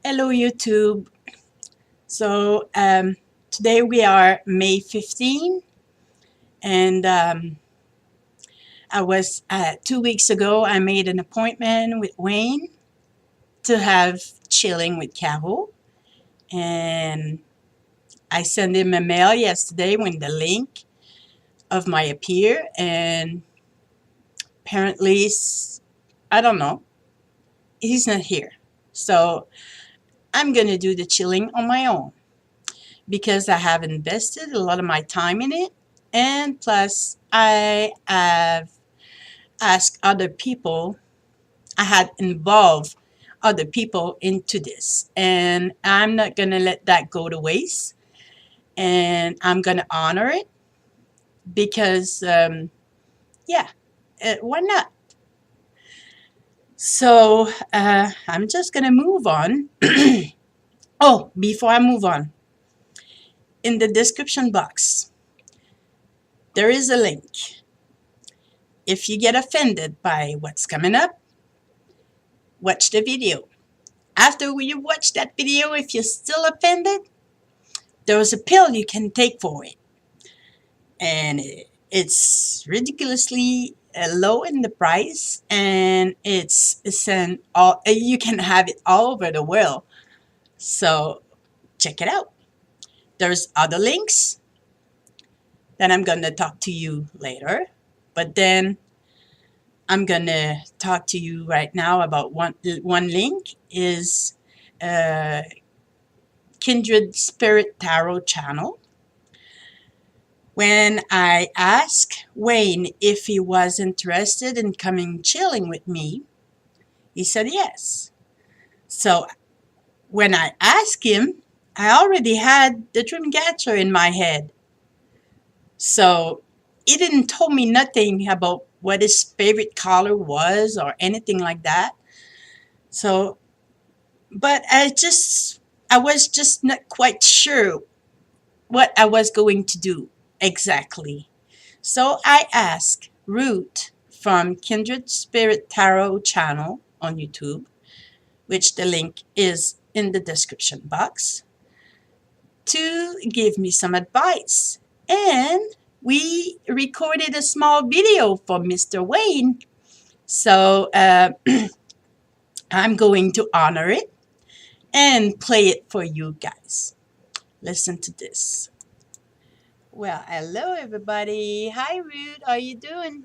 Hello, YouTube. So today we are May 15, and I was 2 weeks ago. I made an appointment with Wayne to have chilling with Carol, and I sent him a mail yesterday with the link of my appear, and apparently, I don't know, he's not here. So I'm gonna do the chilling on my own, because I have invested a lot of my time in it. And plus, I have asked other people, I had involved other people into this. And I'm not going to let that go to waste. And I'm going to honor it because, yeah, why not? So I'm just going to move on. Oh, before I move on, in the description box, there is a link. If you get offended by what's coming up, watch the video. After you watch that video, if you're still offended, there's a pill you can take for it. And it's ridiculously low in the price, and you can have it all over the world. So check it out. There's other links that I'm going to talk to you later. But then I'm going to talk to you right now about one link is Kindred Spirit Tarot channel. When I asked Wayne if he was interested in coming chilling with me, he said yes. So when I asked him, I already had the dream catcher in my head. So he didn't tell me nothing about what his favorite color was or anything like that. So, but I was just not quite sure what I was going to do exactly. So I asked Ruth from Kindred Spirit Tarot channel on YouTube, which the link is in the description box, to give me some advice. And we recorded a small video for Mr. Wayne. So I'm going to honor it and play it for you guys. Listen to this. Well, hello everybody. Hi Ruth, how are you doing?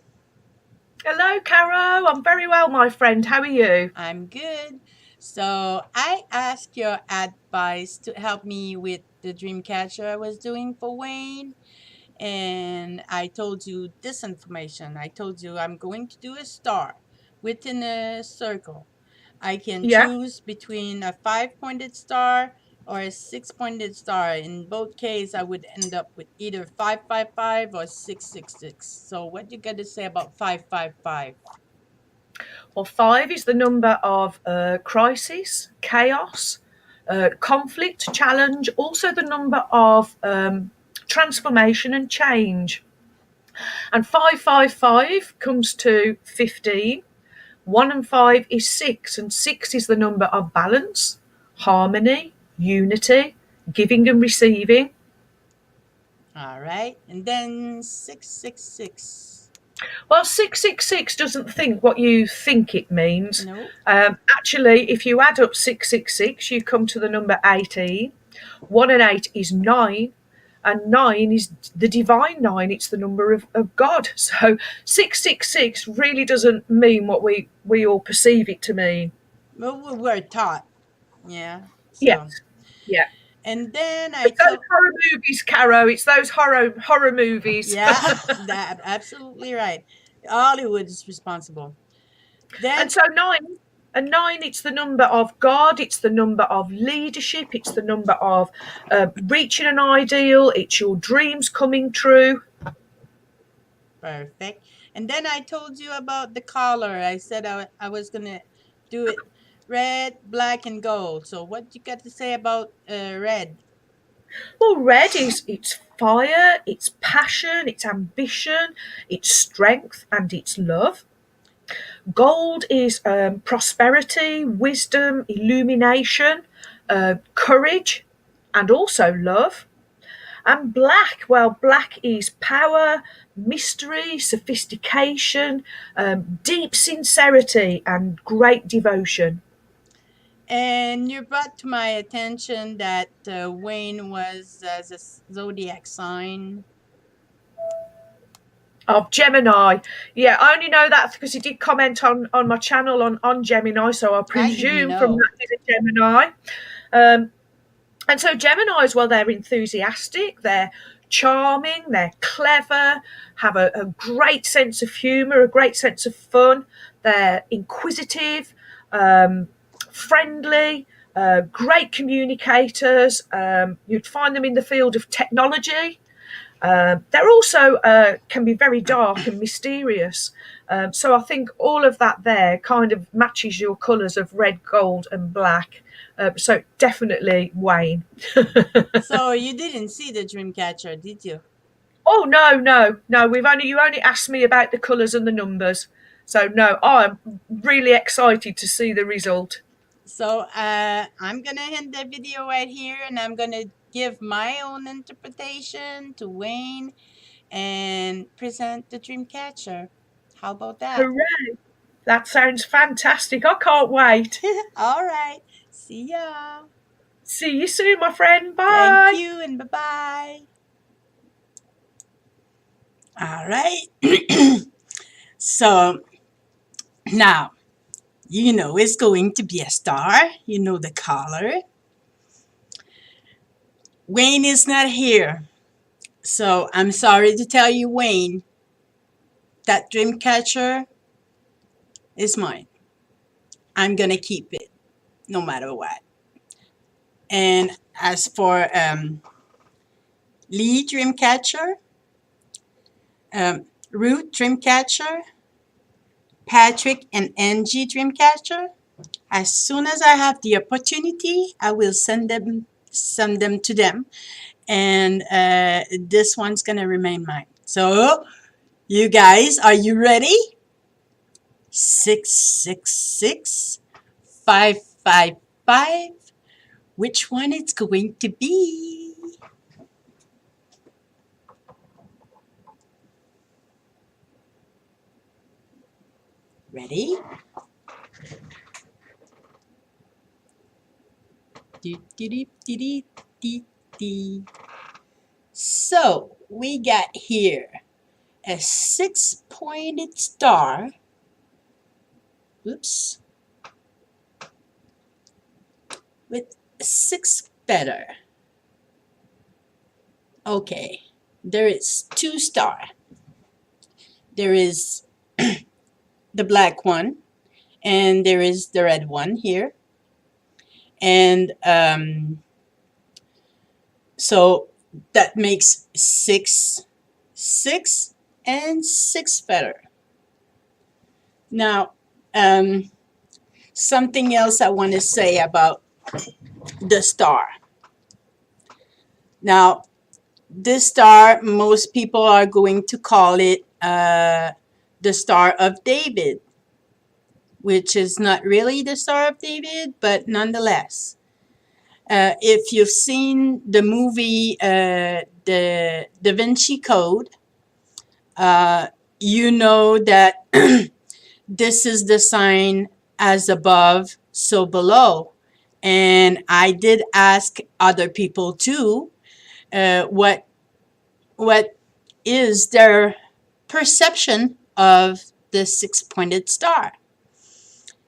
Hello, Caro. I'm very well, my friend. How are you? I'm good. So I asked your advice to help me with the dream catcher I was doing for Wayne. And I told you this information. I told you I'm going to do a star within a circle. I can Yeah. choose between a 5-pointed star or a 6-pointed star. In both cases, I would end up with either 555 or 666. So what you got to say about 555? Well, 5 is the number of crisis, chaos, conflict, challenge, also the number of transformation and change. And 555 comes to 15. 1 and 5 is 6, and 6 is the number of balance, harmony, unity, giving and receiving. All right. And then 666. Well, 666 doesn't think what you think it means. No. Actually, if you add up 666, you come to the number 18. 1 and 8 is 9, and 9 is the divine 9. It's the number of God. So 666 really doesn't mean what we all perceive it to mean. Well, we were taught. Yeah. Yes. So, Yeah. and then I It's those told. horror movies, Caro. It's those horror movies. Yeah, that absolutely right. Hollywood is responsible. Then And so 9, it's the number of God, it's the number of leadership, it's the number of reaching an ideal, it's your dreams coming true. perfect. And then I told you about the color. I said I was gonna do it red, black, and gold. So what you got to say about red? Well, red is it's fire, it's passion, it's ambition, it's strength, and it's love. Gold is prosperity, wisdom, illumination, courage, and also love. And black, well, black is power, mystery, sophistication, deep sincerity, and great devotion. And you brought to my attention that Wayne was as a zodiac sign. Of Gemini. Yeah, I only know that because he did comment on my channel on Gemini, so I I didn't presume from know. that he's a Gemini. Um, and so Geminis, well, they're enthusiastic, they're charming, they're clever, have a great sense of humour, a great sense of fun. They're inquisitive, friendly, great communicators. You'd find them in the field of technology. They're also can be very dark and mysterious. So I think all of that there kind of matches your colours of red, gold, and black. So definitely Wayne. So you didn't see the dream catcher, did you? Oh no, no, no! You only asked me about the colours and the numbers. So no, I'm really excited to see the result. So I'm gonna end the video right here, and I'm gonna give my own interpretation to Wayne and present the dream catcher. How about that? Hooray! That sounds fantastic. I can't wait. All right. See ya. See you soon, my friend. Thank Bye. you and bye bye. All right. So now you know it's going to be a star. You know the color. Wayne is not here. So I'm sorry to tell you, Wayne, that dream catcher is mine. I'm going to keep it no matter what. And as for Lee Dreamcatcher, Ruth Dreamcatcher, Patrick and Angie Dreamcatcher, as soon as I have the opportunity, I will send them to them. And this one's going to remain mine. So, you guys, are you ready? 666 555. Which one it's going to be? Ready? So we got here a 6-pointed star. Oops. With 6 feather. Okay, there is 2 star. There is the black one, and there is the red one here. And so that makes 6, 6, and 6 feather. Now, something else I want to say about the star. Now, this star, most people are going to call it the Star of David, which is not really the Star of David, but nonetheless. If you've seen the movie The Da Vinci Code, you know that this is the sign as above, so below. And I did ask other people too, what is their perception of the 6-pointed star.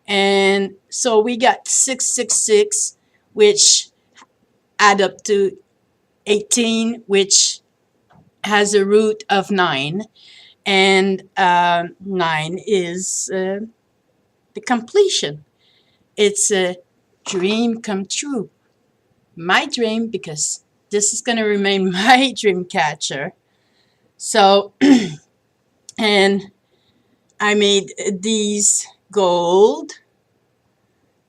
And so we got 666, which add up to 18, which has a root of 9. And 9 is the completion. It's a dream come true. My dream, because this is going to remain my dream catcher. So, and I made these gold,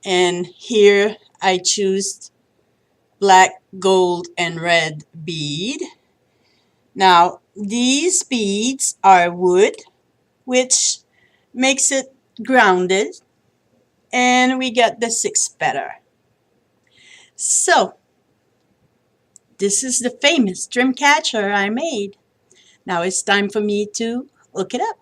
and here I choose black, gold, and red bead. Now, these beads are wood, which makes it grounded, and we get the 6 feather. So, this is the famous dream catcher I made. Now it's time for me to look it up.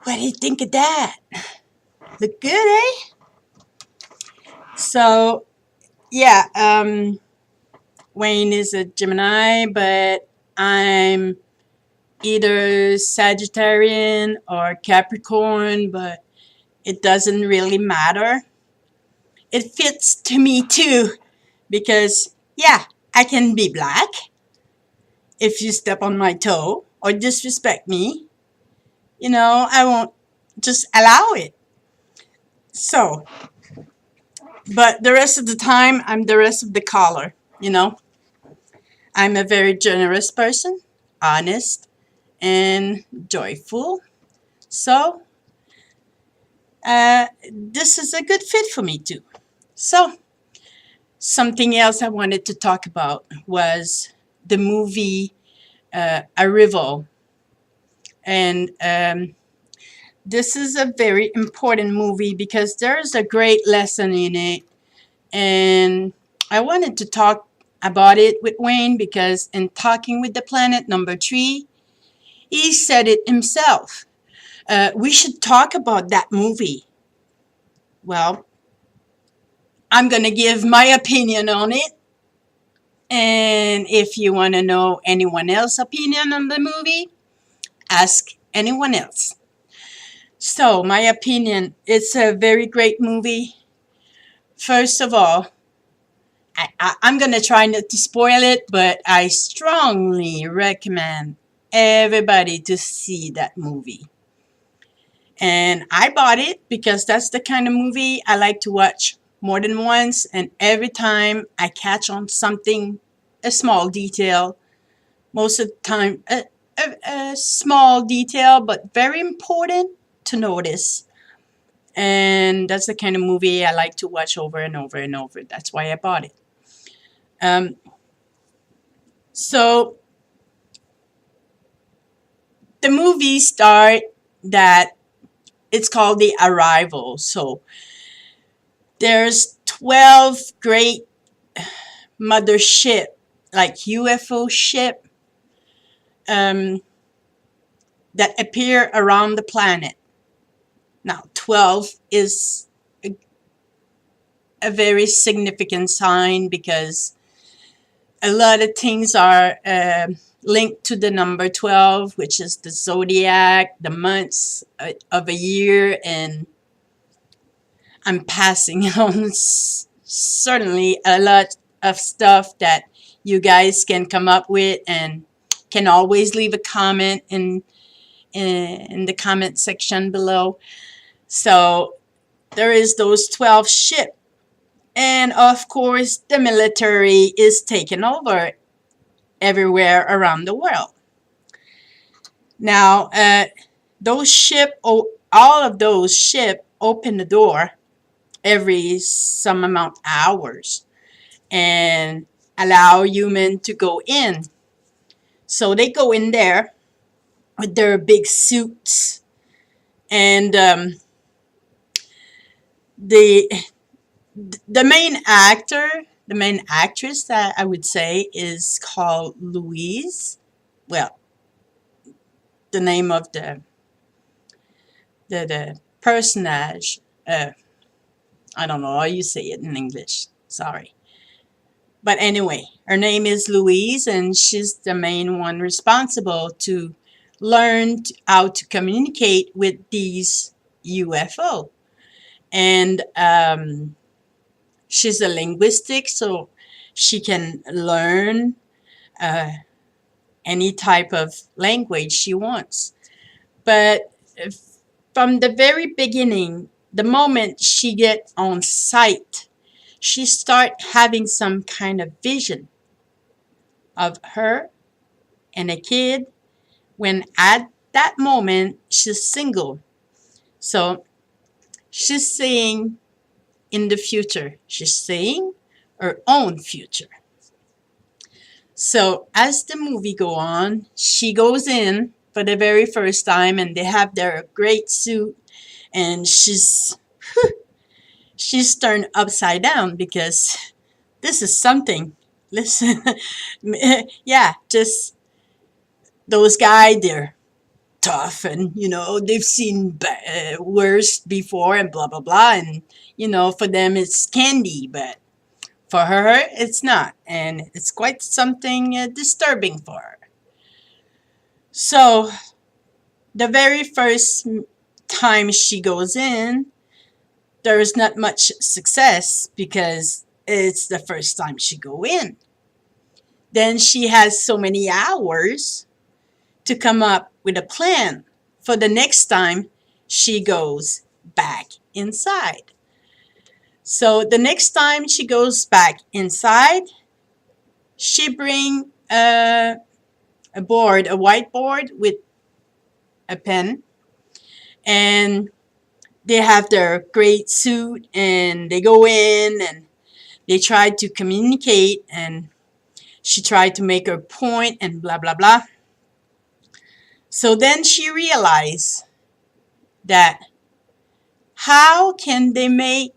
What do you think of that? Look good, eh? So, yeah, Wayne is a Gemini, but I'm either Sagittarian or Capricorn, but it doesn't really matter. It fits to me too, because, yeah, I can be black if you step on my toe or disrespect me. I won't just allow it. So, but the rest of the time, I'm the rest of the color, you know. I'm a very generous person, honest, and joyful. So, this is a good fit for me too. So, something else I wanted to talk about was the movie Arrival. And this is a very important movie because there's a great lesson in it. And I wanted to talk about it with Wayne because in Talking with the Planet #3, he said it himself. We should talk about that movie. Well, I'm going to give my opinion on it. And if you want to know anyone else's opinion on the movie, ask anyone else. So, my opinion, it's a very great movie. First of all, I'm going to try not to spoil it, but I strongly recommend everybody to see that movie. And I bought it because that's the kind of movie I like to watch more than once. And every time I catch on something, a small detail, most of the time, a small detail, but very important to notice. And that's the kind of movie I like to watch over and over and over. That's why I bought it. So the movie start that it's called The Arrival. So there's 12 great mothership, like UFO ship, that appear around the planet. Now, 12 is a very significant sign because a lot of things are linked to the number 12, which is the zodiac, the months of a year, and I'm passing on certainly a lot of stuff that you guys can come up with, and can always leave a comment in the comment section below. So there is those 12 ships. And of course, the military is taking over everywhere around the world. Now, all of those ships open the door every some amount of hours and allow human to go in. So they go in there with their big suits, and the the main actress that I would say is called Louise. Well, the name of the personage. I don't know how you say it in English. Sorry. But anyway, her name is Louise, and she's the main one responsible to learn how to communicate with these UFO. And she's a linguistic, so she can learn uh, any type of language she wants. But from the very beginning, the moment she get on site, she start having some kind of vision of her and a kid when at that moment she's single. So she's seeing in the future. She's seeing her own future. So as the movie go on, she goes in for the very first time and they have their great suit and she's turned upside down because this is something. Listen, yeah, just those guys, they're tough and, they've seen worse before and blah, blah, blah. And, for them it's candy, but for her it's not. And it's quite something disturbing for her. So the very first time she goes in, there's not much success because it's the first time she go in. Then she has so many hours to come up with a plan for the next time she goes back inside. So the next time she goes back inside, she bring a whiteboard with a pen, and they have their great suit and they go in and they try to communicate, and she tried to make her point and blah blah blah. So then she realized that how can they make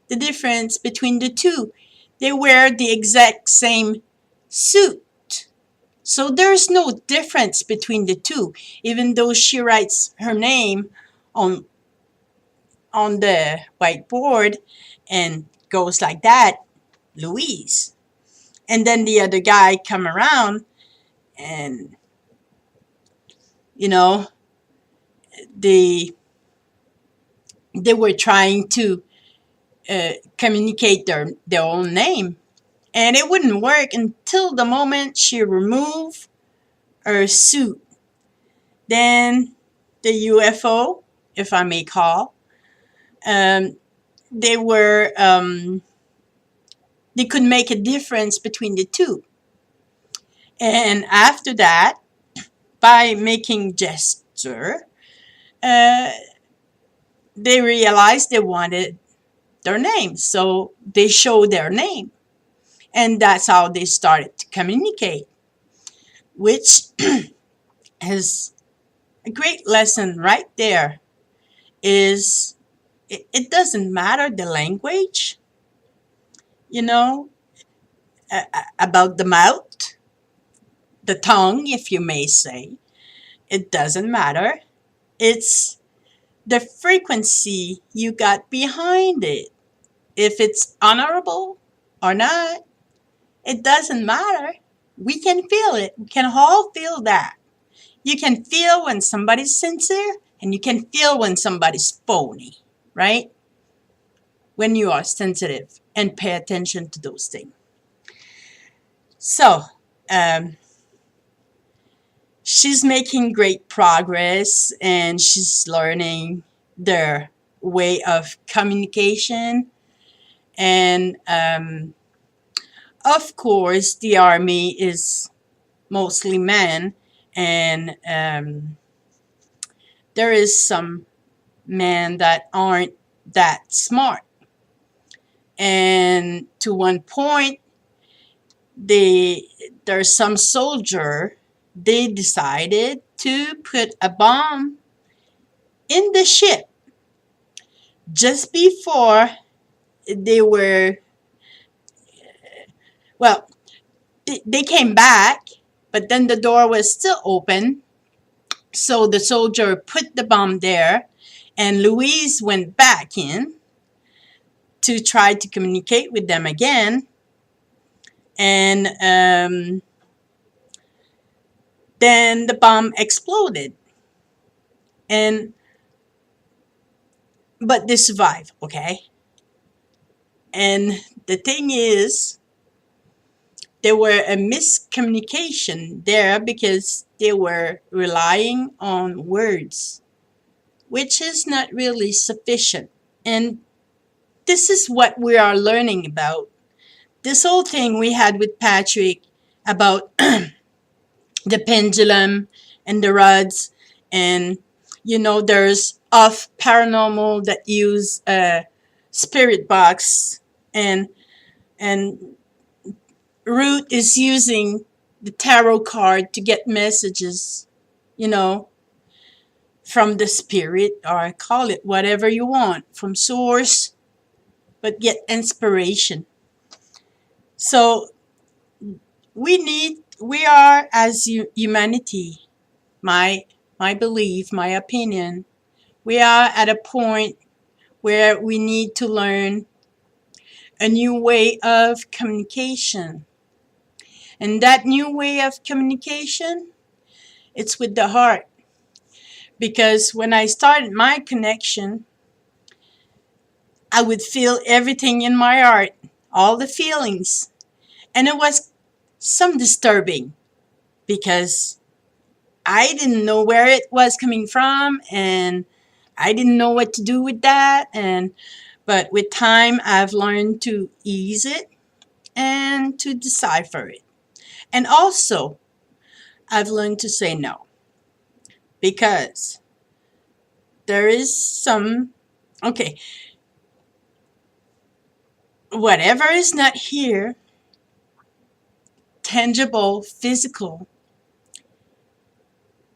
the difference between the two? They wear the exact same suit. So there's no difference between the two, even though she writes her name on the whiteboard and goes like that, Louise. And then the other guy come around and, they were trying to communicate their own name. And it wouldn't work until the moment she removed her suit. Then the UFO, if I may call, they could make a difference between the two. And after that, by making gesture, they realized they wanted their name. So they showed their name. And that's how they started to communicate, which is a great lesson right there. Is it doesn't matter the language, about the mouth, the tongue, if you may say. It doesn't matter. It's the frequency you got behind it. If it's honorable or not, it doesn't matter. We can feel it. We can all feel that. You can feel when somebody's sincere and you can feel when somebody's phony, right? When you are sensitive and pay attention to those things. So, she's making great progress and she's learning their way of communication. And of course, the army is mostly men, and there is some men that aren't that smart. And to one point, there's some soldier, they decided to put a bomb in the ship just before they were, well, they came back, but then the door was still open. So the soldier put the bomb there, and Louise went back in to try to communicate with them again. And then the bomb exploded. And but they survived, okay? And the thing is, there were a miscommunication there because they were relying on words, which is not really sufficient. And this is what we are learning about. This whole thing we had with Patrick about the pendulum and the rods, and there's off paranormal that use a spirit box, and Root is using the tarot card to get messages, you know, from the spirit, or call it whatever you want, from source, but get inspiration. So we are as humanity, my belief, my opinion, we are at a point where we need to learn a new way of communication. And that new way of communication, it's with the heart. Because when I started my connection, I would feel everything in my heart, all the feelings. And it was some disturbing because I didn't know where it was coming from, and I didn't know what to do with that. But with time I've learned to ease it and to decipher it. And also I've learned to say no, because there is some, okay, whatever is not here, tangible, physical,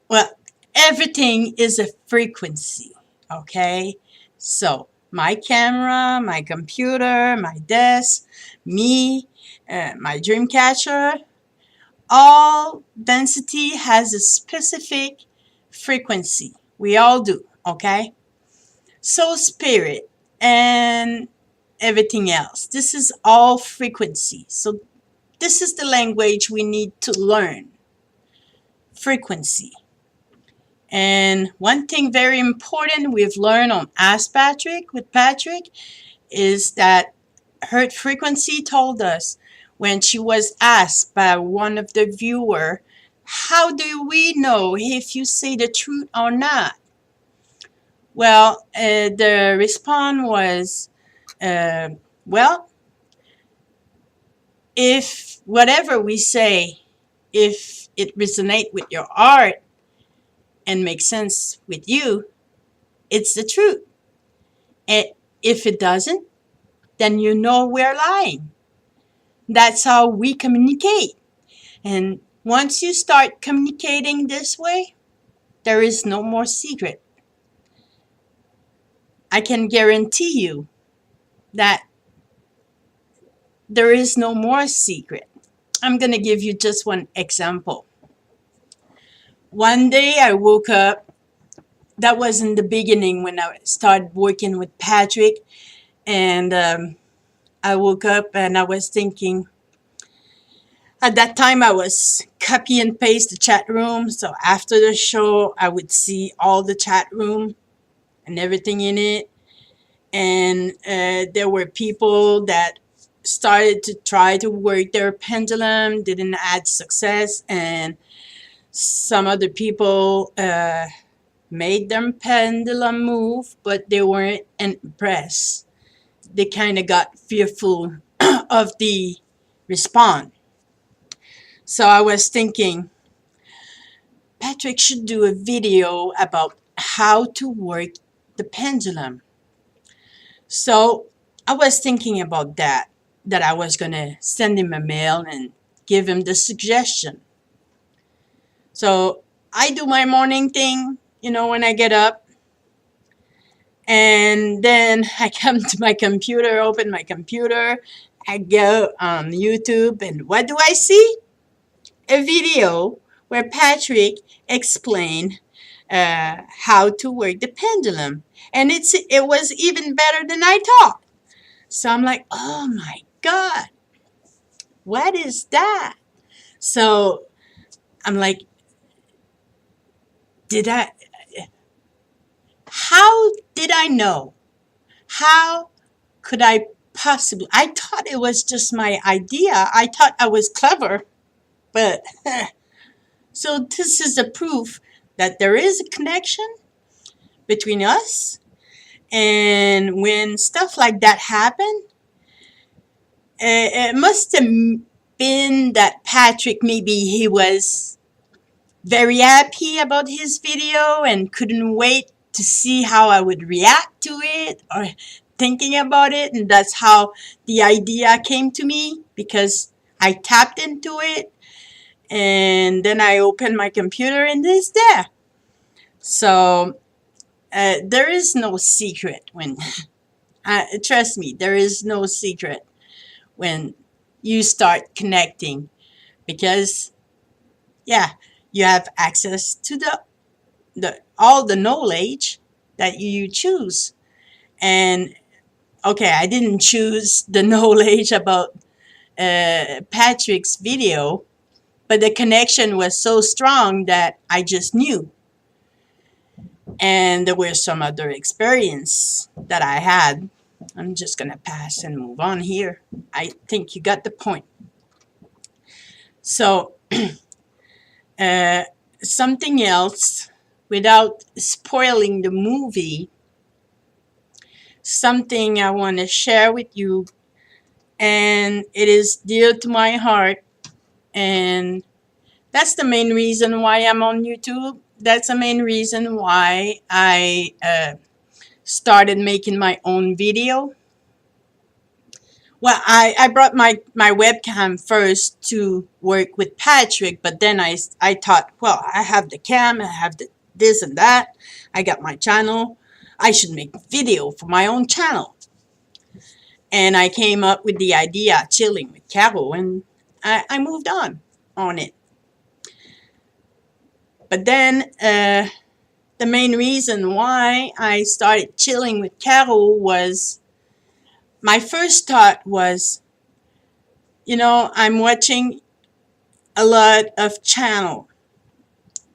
well, everything is a frequency, okay? So my camera, my computer, my desk, me, my dream catcher, all density has a specific frequency. We all do, okay? So spirit and everything else, this is all frequency. So this is the language we need to learn, frequency. And one thing very important we've learned on Ask Patrick with Patrick is that her frequency told us, when she was asked by one of the viewer, how do we know if you say the truth or not? Well, the response was, uh, well, if whatever we say, if it resonates with your heart and makes sense with you, it's the truth. And if it doesn't, then you know we're lying. That's how we communicate. And once you start communicating this way, there is no more secret. I can guarantee you that there is no more secret. I'm going to give you just one example. One day I woke up, that was in the beginning when I started working with Patrick, and I woke up and I was thinking, at that time I was copy and paste the chat room, so after the show I would see all the chat room and everything in it, and there were people that started to try to work their pendulum, didn't add success, and some other people made their pendulum move, but they weren't impressed. They kind of got fearful of the response. So I was thinking, Patrick should do a video about how to work the pendulum. So I was thinking about that I was going to send him a mail and give him the suggestion. So I do my morning thing, when I get up. And then I come to my computer, open my computer, I go on YouTube, and what do I see? A video where Patrick explained how to work the pendulum. And it was even better than I thought. So I'm like, oh my God. What is that? So I'm like, did I, how did I know? How could I possibly? I thought it was just my idea. I thought I was clever, but so this is a proof that there is a connection between us. And when stuff like that happened, it must have been that Patrick, maybe he was very happy about his video and couldn't wait to see how I would react to it or thinking about it. And that's how the idea came to me, because I tapped into it and then I opened my computer and it's there. So there is no secret when, trust me, there is no secret when you start connecting, because yeah, you have access to the all the knowledge that you choose. And okay, I didn't choose the knowledge about Patrick's video, but the connection was so strong that I just knew. And there were some other experience that I had. I'm just gonna pass and move on here. I think you got the point. So something else, without spoiling the movie, something I want to share with you, and it is dear to my heart, and that's the main reason why I'm on YouTube. That's the main reason why I started making my own video. Well, I brought my webcam first to work with Patrick, but then I thought, well, I have the cam, I have the this and that, I got my channel, I should make a video for my own channel. And I came up with the idea of chilling with Carol, and I moved on it. But then the main reason why I started chilling with Carol was, my first thought was, I'm watching a lot of channel,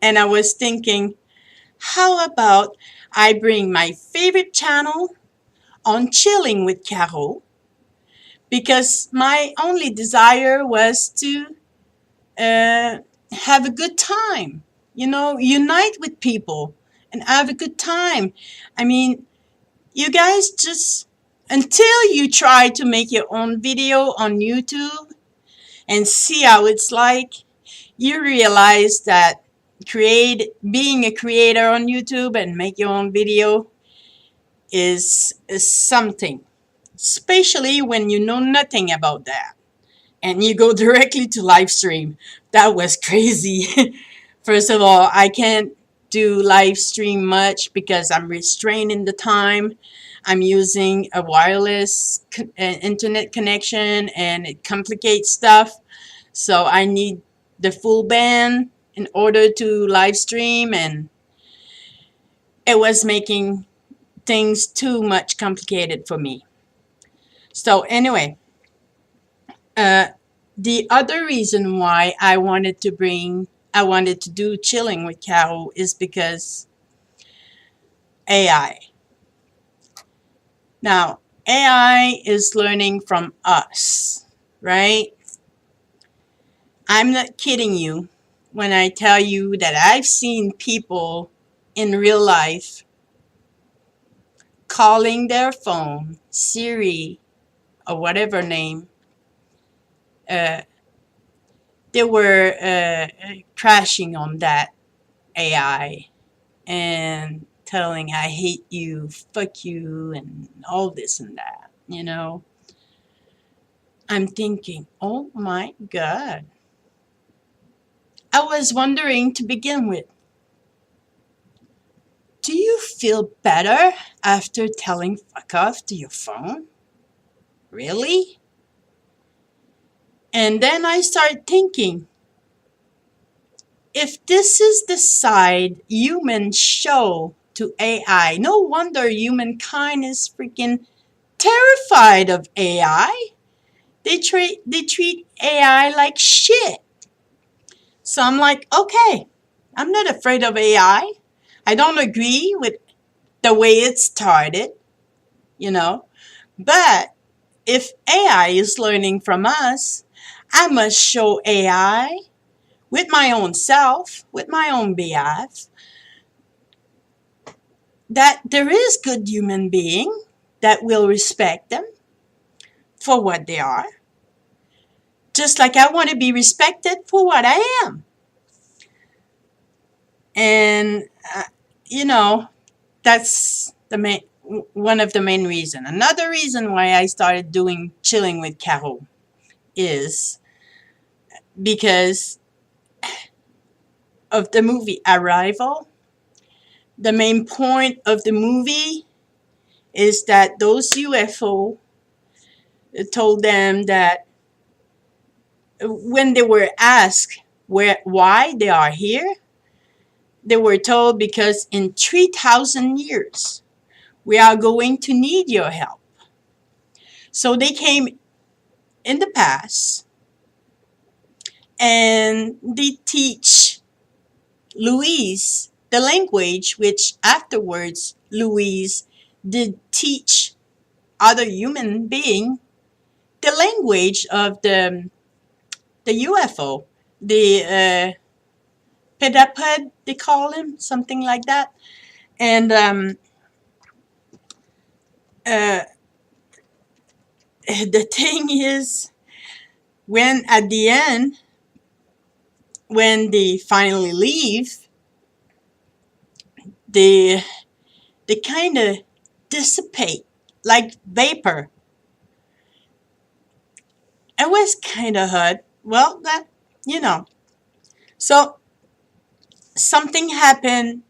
and I was thinking, how about I bring my favorite channel on chilling with Carol, because my only desire was to have a good time, unite with people and have a good time. I mean, you guys just, until you try to make your own video on YouTube and see how it's like, you realize that being a creator on YouTube and make your own video is something, especially when you know nothing about that and you go directly to live stream. That was crazy. First of all, I can't do live stream much because I'm restraining the time. I'm using a wireless internet connection, and it complicates stuff. So I need the full band in order to live stream, and it was making things too much complicated for me. So anyway, the other reason why I wanted to do chilling with Carol is because AI. Now, AI is learning from us, right? I'm not kidding you when I tell you that I've seen people in real life calling their phone Siri or whatever name. They were crashing on that AI and telling, I hate you, fuck you, and all this and that, I'm thinking, oh my God. I was wondering, to begin with, do you feel better after telling fuck off to your phone? Really? And then I started thinking, if this is the side humans show to AI, no wonder humankind is freaking terrified of AI. they treat AI like shit. So I'm like, okay, I'm not afraid of AI. I don't agree with the way it started, you know. But if AI is learning from us, I must show AI with my own self, with my own behalf, that there is good human being that will respect them for what they are, just like I want to be respected for what I am. And you know, that's the main one of the main reason. Another reason why I started doing chilling with Carol is because of the movie Arrival. The main point of the movie is that those UFO told them that when they were asked why they are here, they were told because in 3,000 years we are going to need your help. So they came in the past and they teach Louise the language, which afterwards Louise did teach other human being the language of the UFO, the pedapod, they call him, something like that. And uh, the thing is, when at the end, when they finally leave, they they kind of dissipate like vapor. It was kind of hard. Well, that you know. So something happened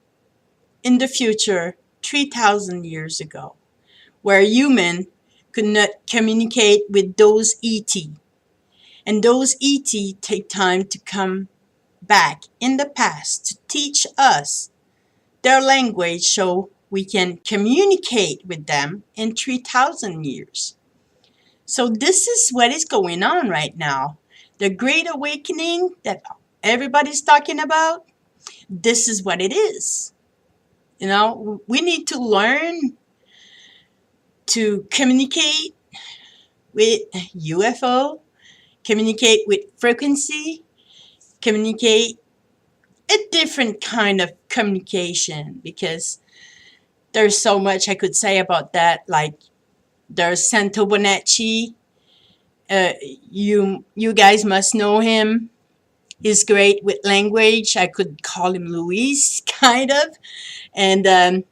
in the future 3,000 years ago where human could not communicate with those ET. And those ET take time to come back in the past to teach us their language so we can communicate with them in 3,000 years. So this is what is going on right now. The Great Awakening that everybody's talking about, this is what it is. You know, we need to learn to communicate with UFO, communicate with frequency, communicate a different kind of communication, because there's so much I could say about that. Like there's Santo Bonacci. You guys must know him. He's great with language. I could call him Luis, kind of. And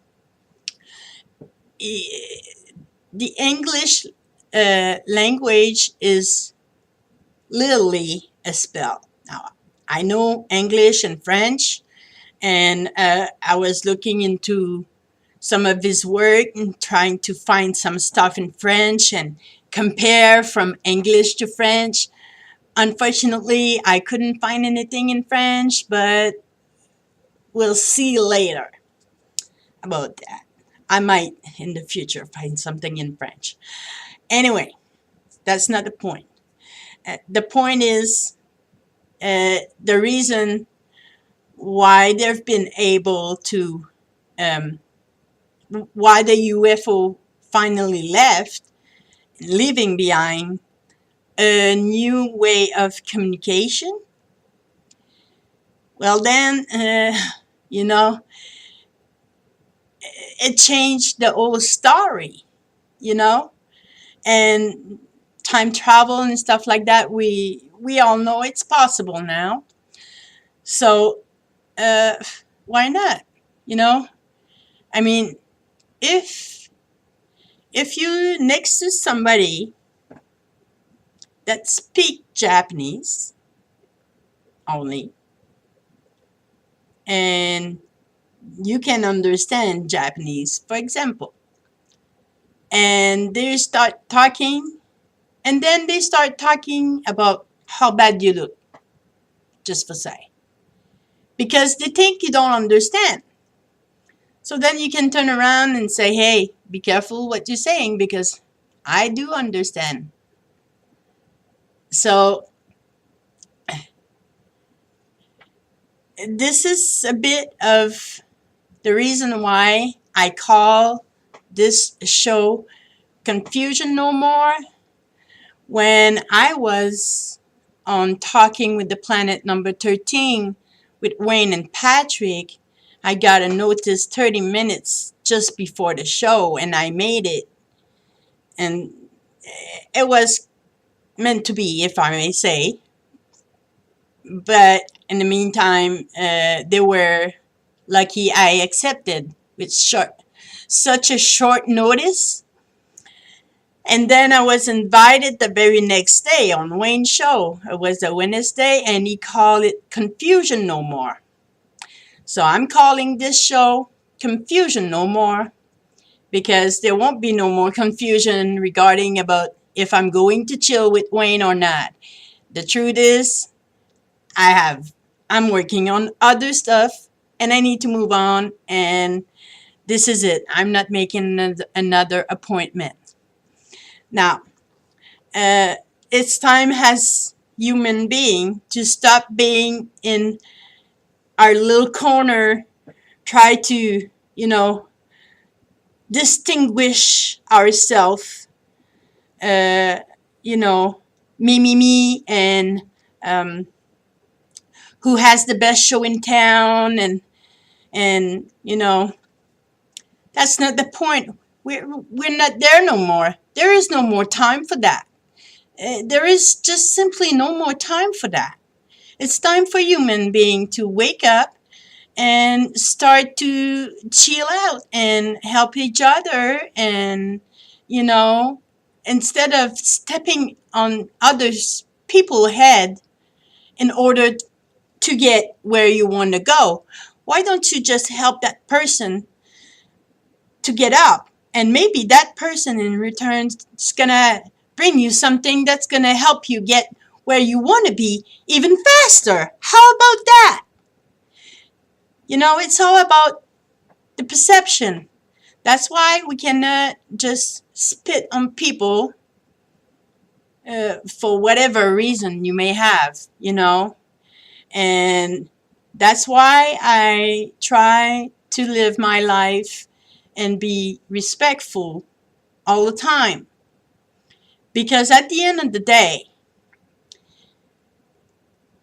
the English language is literally a spell. Now, I know English and French, and I was looking into some of his work and trying to find some stuff in French and compare from English to French. Unfortunately, I couldn't find anything in French, but we'll see later about that. I might in the future find something in French. Anyway, that's not the point. The point is the reason why they've been able to, um, why the UFO finally left, leaving behind a new way of communication. Well, then, you know, it changed the whole story, you know, and time travel and stuff like that. We all know it's possible now. So uh, why not? You know, I mean, if if you next to somebody that speak Japanese only, and you can understand Japanese, for example, and they start talking, and then they start talking about how bad you look, just for say, because they think you don't understand. So then you can turn around and say, hey, be careful what you're saying because I do understand. So this is a bit of the reason why I call this show Confusion No More. When I was on Talking with the Planet number 13 with Wayne and Patrick, I got a notice 30 minutes just before the show, and I made it. And it was meant to be, if I may say. But in the meantime, they were lucky I accepted with such a short notice. And then I was invited the very next day on Wayne's show. It was a Wednesday, and he called it Confusion No More. So I'm calling this show Confusion No More, because there won't be no more confusion regarding about if I'm going to chill with Wayne or not. The truth is, I'm working on other stuff, and I need to move on, and this is it. I'm not making another appointment. Now, it's time as human being to stop being in our little corner, try to, distinguish ourselves, me, and who has the best show in town, and that's not the point. We're not there no more. There is no more time for that. There is just simply no more time for that. It's time for human being to wake up and start to chill out and help each other, and instead of stepping on others people head in order to get where you want to go, why don't you just help that person to get up, and maybe that person in return is gonna bring you something that's gonna help you get where you want to be even faster. How about that? It's all about the perception. That's why we cannot just spit on people for whatever reason you may have, and that's why I try to live my life and be respectful all the time. Because at the end of the day,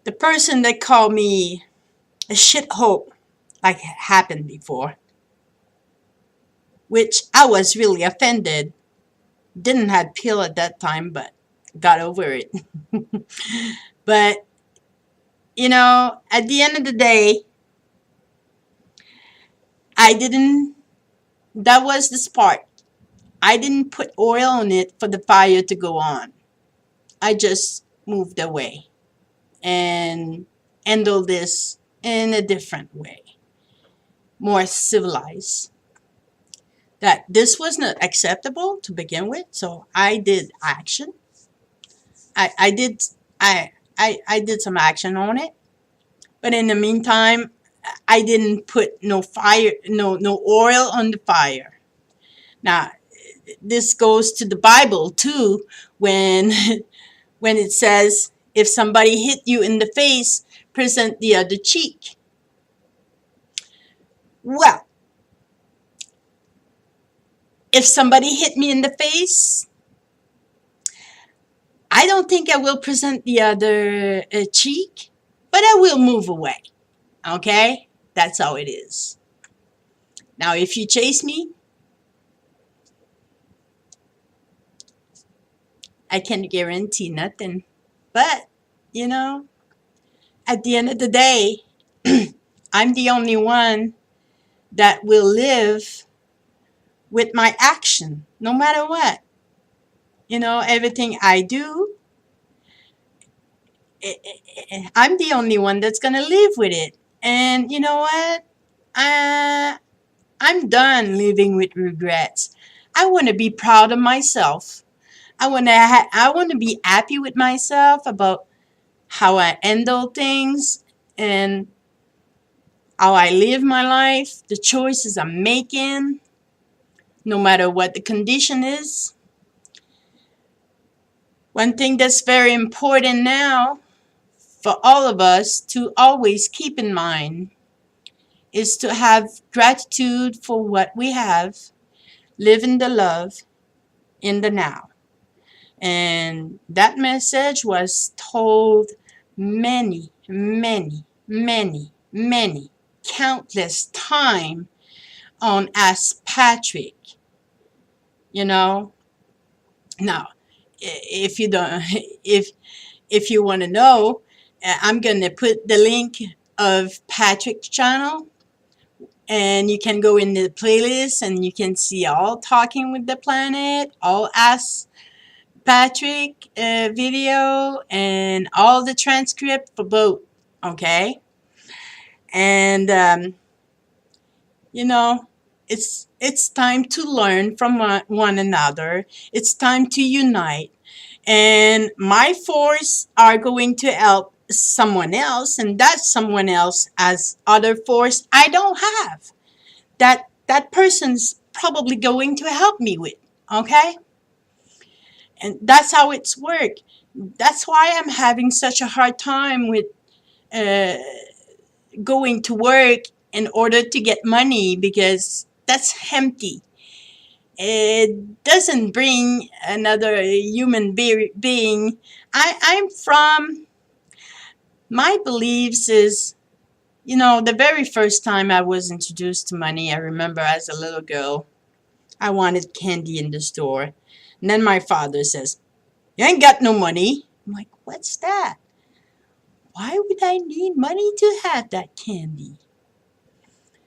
the person that called me a shithole, like it happened before, which I was really offended, didn't have pill at that time, but got over it. But, at the end of the day, that was the spark. I didn't put oil on it for the fire to go on. I just moved away and handled this in a different way, more civilized. That this was not acceptable to begin with, so I did action. I did I did some action on it, but in the meantime, I didn't put no oil on the fire. Now, this goes to the Bible too, when when it says, if somebody hit you in the face, present the other cheek. Well, if somebody hit me in the face, I don't think I will present the other cheek, but I will move away. Okay? That's how it is. Now, if you chase me, I can guarantee nothing. But, at the end of the day, I'm the only one that will live with my action, no matter what. Everything I do, I'm the only one that's going to live with it. And you know what? I'm done living with regrets. I want to be proud of myself. I want to be happy with myself about how I handle things and how I live my life, the choices I'm making, no matter what the condition is. One thing that's very important now for all of us to always keep in mind is to have gratitude for what we have, live in the love in the now. And that message was told many, many, many, many, countless time on Ask Patrick. You know, now if you don't, if you want to know, I'm gonna put the link of Patrick's channel, and you can go in the playlist and you can see all Talking with the Planet, all Ask Patrick video, and all the transcript for both. Okay, and you know, it's time to learn from one another. It's time to unite, and my force are going to help someone else, and that someone else has other force I don't have, that person's probably going to help me with. Okay, and that's how it's work. That's why I'm having such a hard time with uh, going to work in order to get money, because that's empty. It doesn't bring another human being. I'm from, my beliefs is, the very first time I was introduced to money, I remember as a little girl, I wanted candy in the store. And then my father says, "You ain't got no money." I'm like, "What's that? Why would I need money to have that candy?"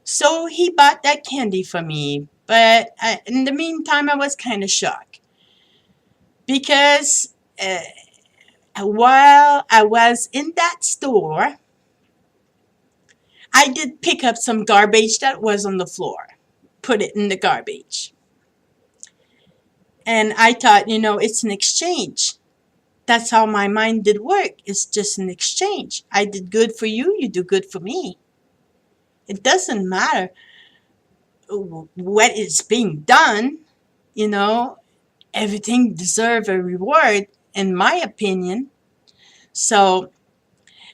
So he bought that candy for me. But in the meantime, I was kind of shocked because while I was in that store, I did pick up some garbage that was on the floor, put it in the garbage. And I thought, it's an exchange. That's how my mind did work. It's just an exchange. I did good for you, you do good for me. It doesn't matter what is being done, you know, everything deserves a reward, in my opinion. So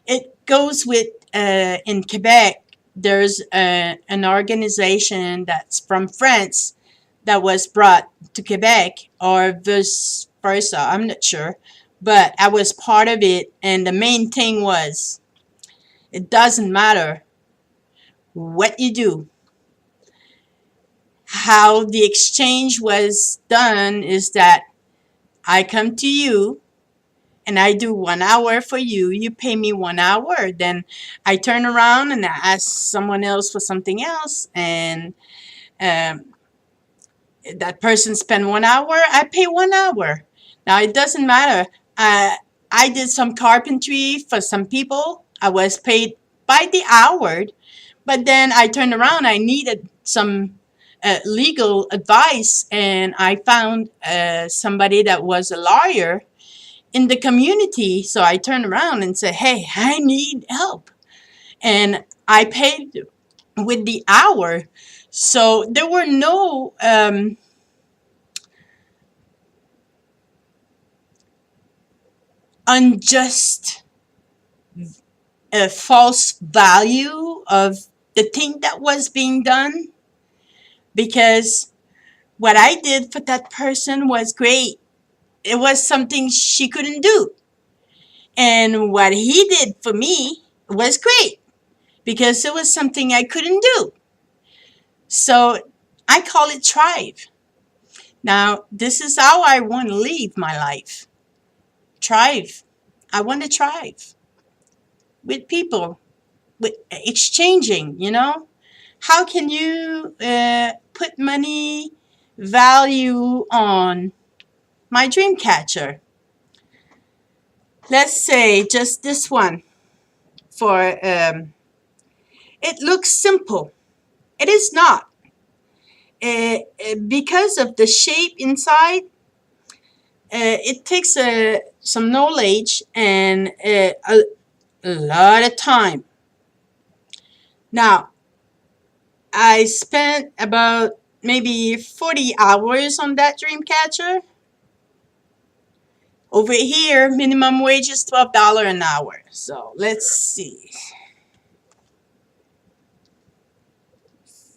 it goes with, in Quebec, there's an organization that's from France that was brought to Quebec, or vice versa, I'm not sure. But I was part of it, and the main thing was, it doesn't matter what you do. How the exchange was done is that I come to you and I do 1 hour for you. You pay me 1 hour. Then I turn around and I ask someone else for something else, and um, that person spend 1 hour. I pay 1 hour. Now it doesn't matter. I did some carpentry for some people. I was paid by the hour, but then I turned around. I needed some legal advice, and I found somebody that was a lawyer in the community. So I turned around and said, "Hey, I need help," and I paid with the hour. So there were no unjust, false value of the thing that was being done, because what I did for that person was great. It was something she couldn't do. And what he did for me was great because it was something I couldn't do. So I call it thrive. Now, this is how I want to live my life. Thrive. I want to thrive with people, with exchanging. How can you put money value on my dream catcher? Let's say just this one. It looks simple. It is not. Because of the shape inside, it takes some knowledge and a lot of time. Now, I spent about maybe 40 hours on that dream catcher. Over here, minimum wage is $12 an hour. So let's see.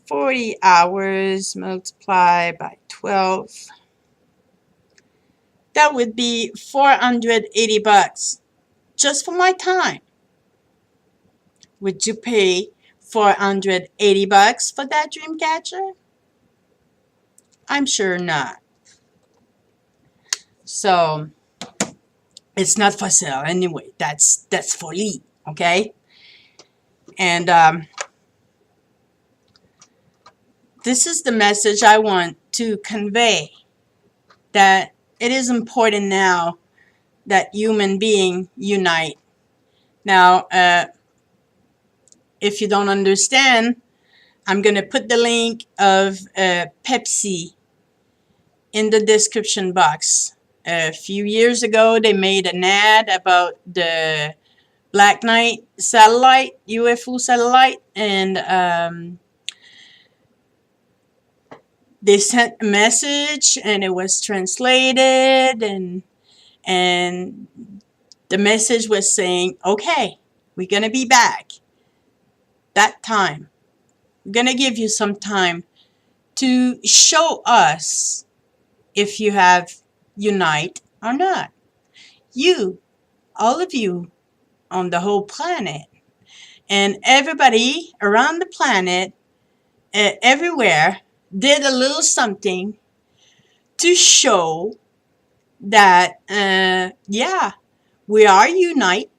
40 hours multiplied by 12. That would be $480 just for my time. Would you pay $480 for that dream catcher? I'm sure not. So it's not for sale anyway. That's for Lee, okay? And this is the message I want to convey, that it is important now that human beings unite. Now, if you don't understand, I'm going to put the link of Pepsi in the description box. A few years ago, they made an ad about the Black Knight satellite, UFO satellite, and they sent a message, and it was translated, and the message was saying, okay, we're going to be back. That time. We're going to give you some time to show us if you have unite or not. You, all of you on the whole planet, and everybody around the planet, everywhere, did a little something to show that, yeah, we are unite,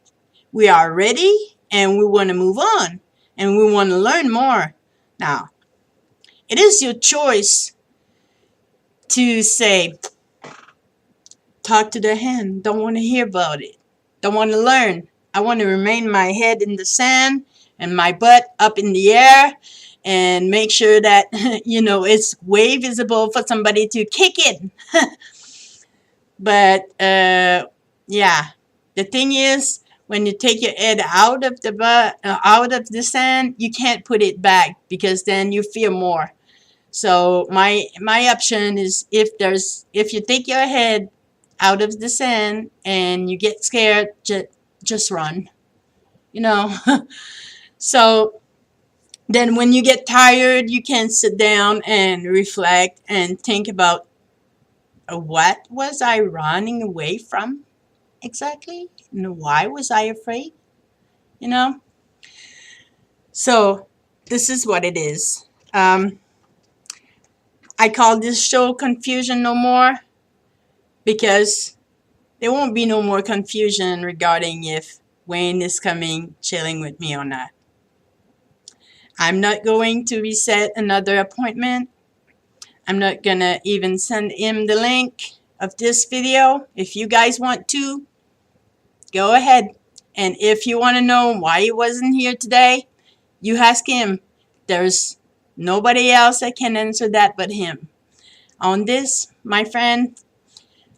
we are ready, and we want to move on, and we want to learn more. Now, it is your choice to say, talk to the hand, don't want to hear about it, don't want to learn. I want to remain my head in the sand and my butt up in the air, and make sure that, you know, it's way visible for somebody to kick it. But, yeah, the thing is, when you take your head out of the butt, out of the sand, you can't put it back, because then you fear more. So my option is, if you take your head out of the sand and you get scared, just run, you know. So then when you get tired, you can sit down and reflect and think about, what was I running away from exactly, and why was I afraid, you know. So this is what it is. I call this show Confusion No More, because there won't be no more confusion regarding if Wayne is coming chilling with me or not. I'm not going to reset another appointment. I'm not gonna even send him the link of this video. If you guys want to, go ahead. And if you want to know why he wasn't here today, you ask him. There's nobody else that can answer that but him. On this, my friend,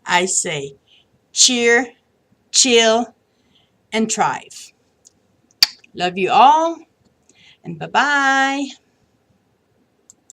I say cheer, chill, and thrive. Love you all, and bye-bye.